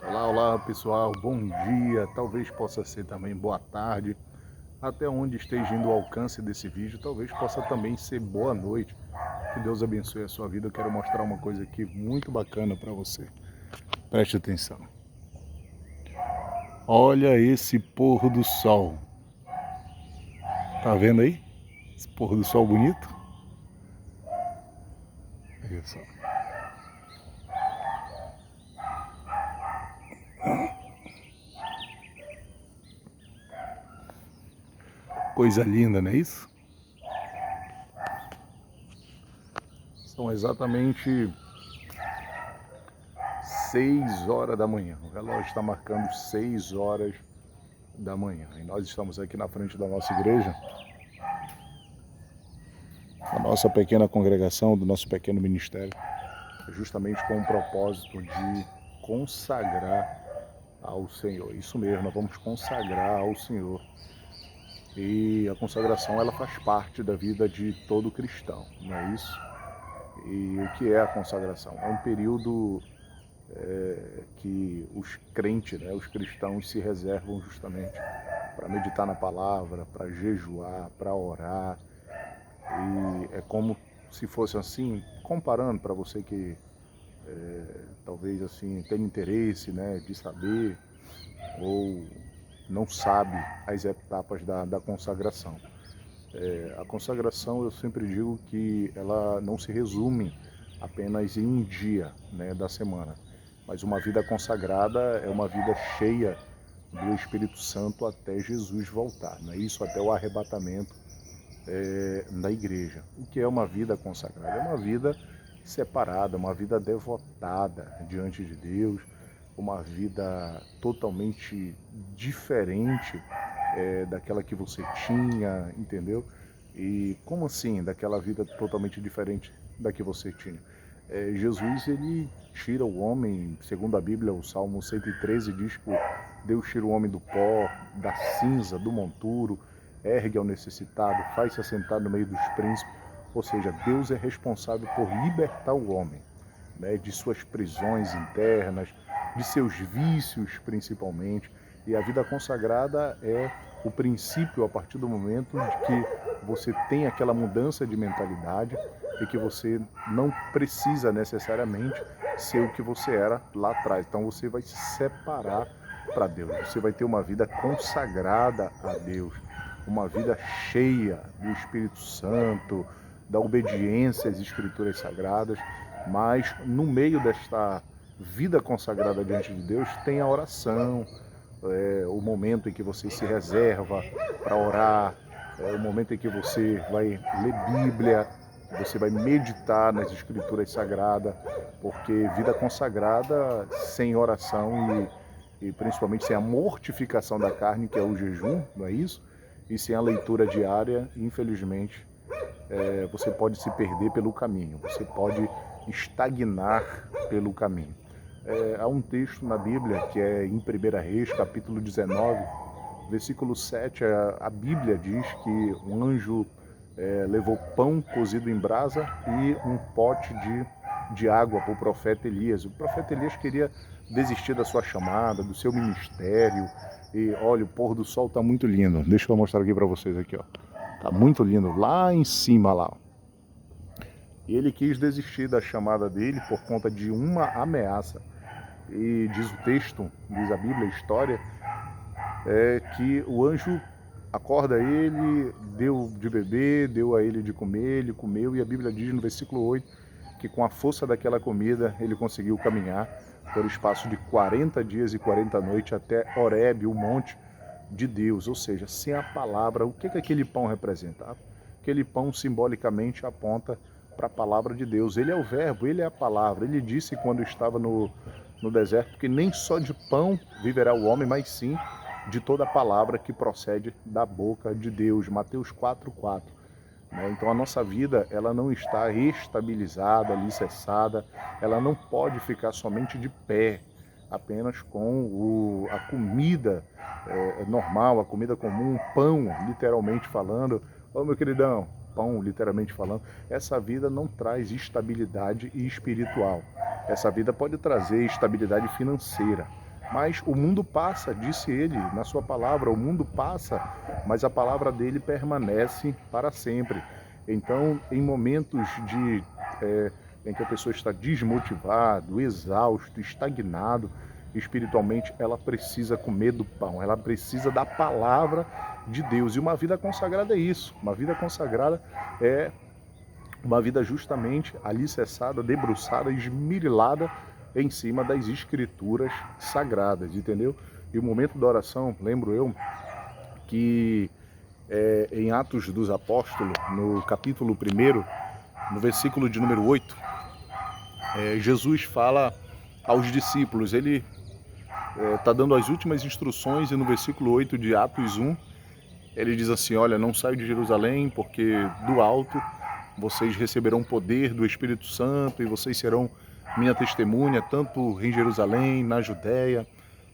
Olá, olá pessoal, bom dia, talvez possa ser também boa tarde, até onde esteja indo o alcance desse vídeo, talvez possa também ser boa noite. Que Deus abençoe a sua vida. Eu quero mostrar uma coisa aqui muito bacana para você. Preste atenção. Olha esse pôr do sol. Tá vendo aí? Esse pôr do sol bonito? Olha só. Coisa linda, não é isso? São exatamente 6 horas da manhã. O relógio está marcando 6 horas da manhã. E nós estamos aqui na frente da nossa igreja, da nossa pequena congregação, do nosso pequeno ministério, justamente com o propósito de consagrar ao Senhor. Isso mesmo, nós vamos consagrar ao Senhor. E a consagração, ela faz parte da vida de todo cristão, não é isso? E o que é a consagração? É um período que os crentes, né, os cristãos se reservam justamente para meditar na palavra, para jejuar, para orar. E é como se fosse assim, comparando para você que talvez assim tenha interesse, né, de saber ou não sabe as etapas da consagração. A consagração, eu sempre digo que ela não se resume apenas em um dia, né, da semana, mas uma vida consagrada é uma vida cheia do Espírito Santo até Jesus voltar, né? Isso até o arrebatamento da igreja. O que é uma vida consagrada? É uma vida separada, uma vida devotada diante de Deus, uma vida totalmente diferente daquela que você tinha, entendeu? E como assim, daquela vida totalmente diferente da que você tinha? Jesus, ele tira o homem, segundo a Bíblia, o Salmo 113 diz que Deus tira o homem do pó, da cinza, do monturo, ergue ao necessitado, faz-se assentar no meio dos príncipes. Ou seja, Deus é responsável por libertar o homem, né, de suas prisões internas, de seus vícios principalmente. E a vida consagrada é o princípio a partir do momento de que você tem aquela mudança de mentalidade e que você não precisa necessariamente ser o que você era lá atrás. Então você vai se separar para Deus. Você vai ter uma vida consagrada a Deus, uma vida cheia do Espírito Santo, da obediência às Escrituras Sagradas, mas no meio desta vida consagrada diante de Deus tem a oração, o momento em que você se reserva para orar, o momento em que você vai ler Bíblia, você vai meditar nas Escrituras Sagradas, porque vida consagrada sem oração e principalmente sem a mortificação da carne, que é o jejum, não é isso? E sem a leitura diária, infelizmente, você pode se perder pelo caminho, você pode estagnar pelo caminho. Há um texto na Bíblia que é em 1 Reis, capítulo 19, versículo 7, a Bíblia diz que um anjo levou pão cozido em brasa e um pote de água para o profeta Elias. O profeta Elias queria desistir da sua chamada, do seu ministério. E olha, o pôr do sol está muito lindo. Deixa eu mostrar aqui para vocês aqui, ó. Tá muito lindo lá em cima lá. E ele quis desistir da chamada dele por conta de uma ameaça. E diz o texto, diz a Bíblia, a história, que o anjo acorda ele, deu de beber, deu a ele de comer, ele comeu, e a Bíblia diz no versículo 8 que com a força daquela comida ele conseguiu caminhar por espaço de 40 dias e 40 noites até Horebe, o monte de Deus, ou seja, sem a palavra. O que aquele pão representa? Aquele pão simbolicamente aponta para a palavra de Deus. Ele é o verbo, ele é a palavra. Ele disse quando estava no deserto que nem só de pão viverá o homem, mas sim de toda a palavra que procede da boca de Deus. Mateus 4:4. Então a nossa vida, ela não está estabilizada, alicerçada, ela não pode ficar somente de pé, apenas com a comida normal, a comida comum, pão, literalmente falando. Ô meu queridão, pão, literalmente falando. Essa vida não traz estabilidade espiritual. Essa vida pode trazer estabilidade financeira, Mas o mundo passa, disse ele na sua palavra, o mundo passa, mas a palavra dele permanece para sempre. Então, em momentos em que a pessoa está desmotivado, exausto, estagnado, espiritualmente, ela precisa comer do pão, ela precisa da palavra de Deus. E uma vida consagrada é isso. Uma vida consagrada é uma vida justamente alicerçada, debruçada, esmirilada em cima das escrituras sagradas, entendeu? E o momento da oração, lembro eu, que em Atos dos Apóstolos, no capítulo 1, no versículo de número 8, Jesus fala aos discípulos, ele está dando as últimas instruções, e no versículo 8 de Atos 1, ele diz assim: olha, não saio de Jerusalém, porque do alto vocês receberão poder do Espírito Santo e vocês serão minha testemunha, tanto em Jerusalém, na Judéia,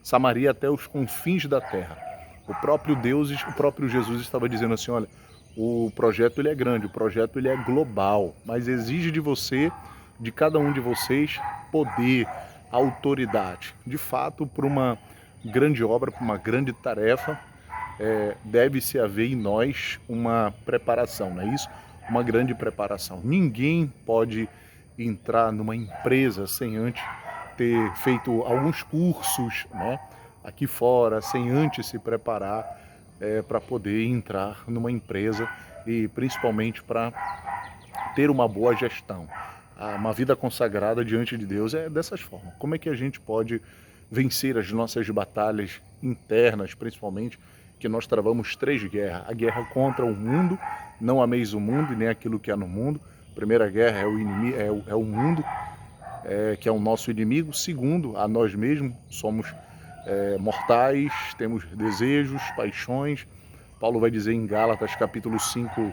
Samaria, até os confins da terra. O próprio Deus, o próprio Jesus estava dizendo assim: olha, o projeto ele é grande, o projeto ele é global, mas exige de você, de cada um de vocês, poder, autoridade. De fato, para uma grande obra, para uma grande tarefa, deve-se haver em nós uma preparação, não é isso? Uma grande preparação. Ninguém pode entrar numa empresa sem antes ter feito alguns cursos, né, aqui fora, sem antes se preparar para poder entrar numa empresa e principalmente para ter uma boa gestão. Uma vida consagrada diante de Deus é dessas formas. Como é que a gente pode vencer as nossas batalhas internas, principalmente, que nós travamos 3 guerras. A guerra contra o mundo, não ameis o mundo e nem aquilo que há no mundo. A primeira guerra é o inimigo, é o mundo, que é o nosso inimigo. Segundo, a nós mesmos, somos mortais, temos desejos, paixões. Paulo vai dizer em Gálatas capítulo 5,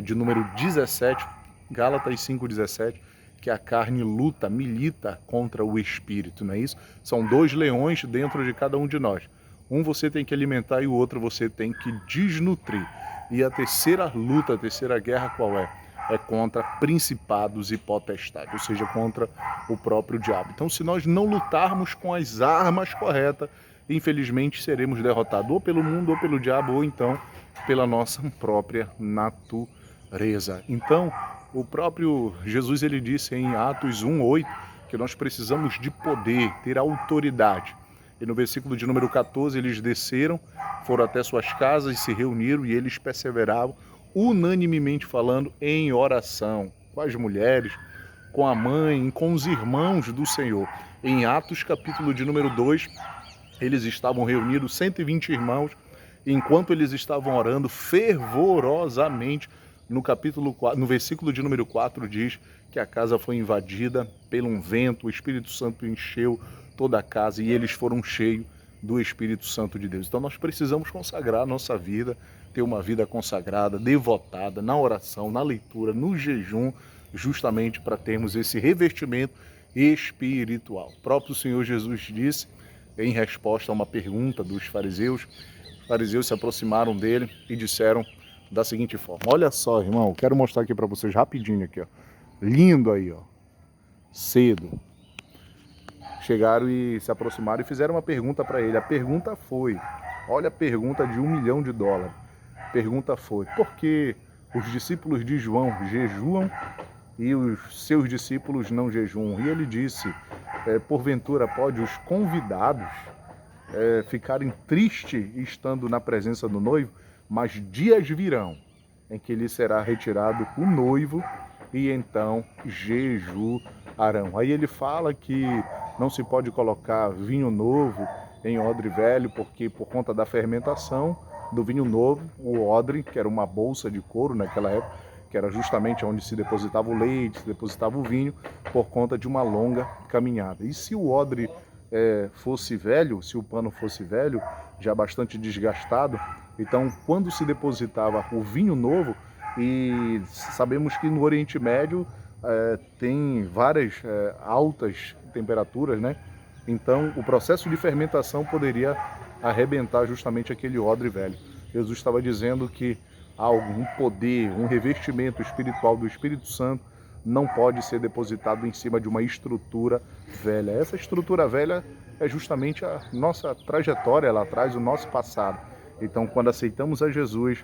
de número 17, Gálatas 5,17, que a carne luta, milita contra o espírito, não é isso? São 2 leões dentro de cada um de nós. Um você tem que alimentar e o outro você tem que desnutrir. E a terceira luta, a terceira guerra qual é? É contra principados e potestades, ou seja, contra o próprio diabo. Então, se nós não lutarmos com as armas corretas, infelizmente seremos derrotados ou pelo mundo, ou pelo diabo, ou então pela nossa própria natureza. Então, o próprio Jesus, ele disse em Atos 1:8 que nós precisamos de poder, ter autoridade. E no versículo de número 14, eles desceram, foram até suas casas, se reuniram e eles perseveravam, unanimemente falando, em oração, com as mulheres, com a mãe, com os irmãos do Senhor. Em Atos, capítulo de número 2, eles estavam reunidos, 120 irmãos, enquanto eles estavam orando fervorosamente. No versículo de número 4 diz que a casa foi invadida por um vento, o Espírito Santo encheu toda a casa e eles foram cheios do Espírito Santo de Deus. Então nós precisamos consagrar a nossa vida, ter uma vida consagrada, devotada na oração, na leitura, no jejum, justamente para termos esse revestimento espiritual. O próprio Senhor Jesus disse, em resposta a uma pergunta dos fariseus, os fariseus se aproximaram dele e disseram da seguinte forma: olha só, irmão, quero mostrar aqui para vocês rapidinho aqui, ó. Lindo aí, ó. Cedo. Chegaram e se aproximaram e fizeram uma pergunta para ele. A pergunta foi, olha a pergunta de $1 milhão. A pergunta foi: por que os discípulos de João jejuam e os seus discípulos não jejuam? E ele disse, porventura pode os convidados ficarem tristes estando na presença do noivo? Mas dias virão em que lhe será retirado o noivo e então jejuarão. Aí ele fala que não se pode colocar vinho novo em odre velho, porque por conta da fermentação do vinho novo, o odre, que era uma bolsa de couro naquela época, que era justamente onde se depositava o leite, se depositava o vinho, por conta de uma longa caminhada. E se o odre fosse velho, se o pano fosse velho, já bastante desgastado, então quando se depositava o vinho novo, e sabemos que no Oriente Médio tem várias altas temperaturas, né? Então o processo de fermentação poderia arrebentar justamente aquele odre velho. Jesus estava dizendo que há algum poder, um revestimento espiritual do Espírito Santo não pode ser depositado em cima de uma estrutura velha. Essa estrutura velha é justamente a nossa trajetória, ela traz o nosso passado. Então, quando aceitamos a Jesus,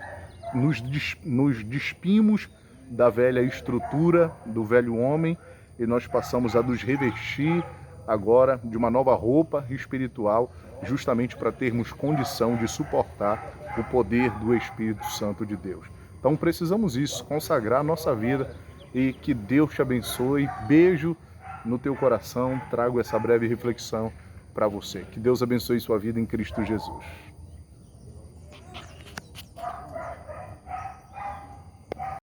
nos despimos da velha estrutura, do velho homem, e nós passamos a nos revestir agora de uma nova roupa espiritual, justamente para termos condição de suportar o poder do Espírito Santo de Deus. Então precisamos isso, consagrar a nossa vida, e que Deus te abençoe. Beijo no teu coração, trago essa breve reflexão para você. Que Deus abençoe sua vida em Cristo Jesus.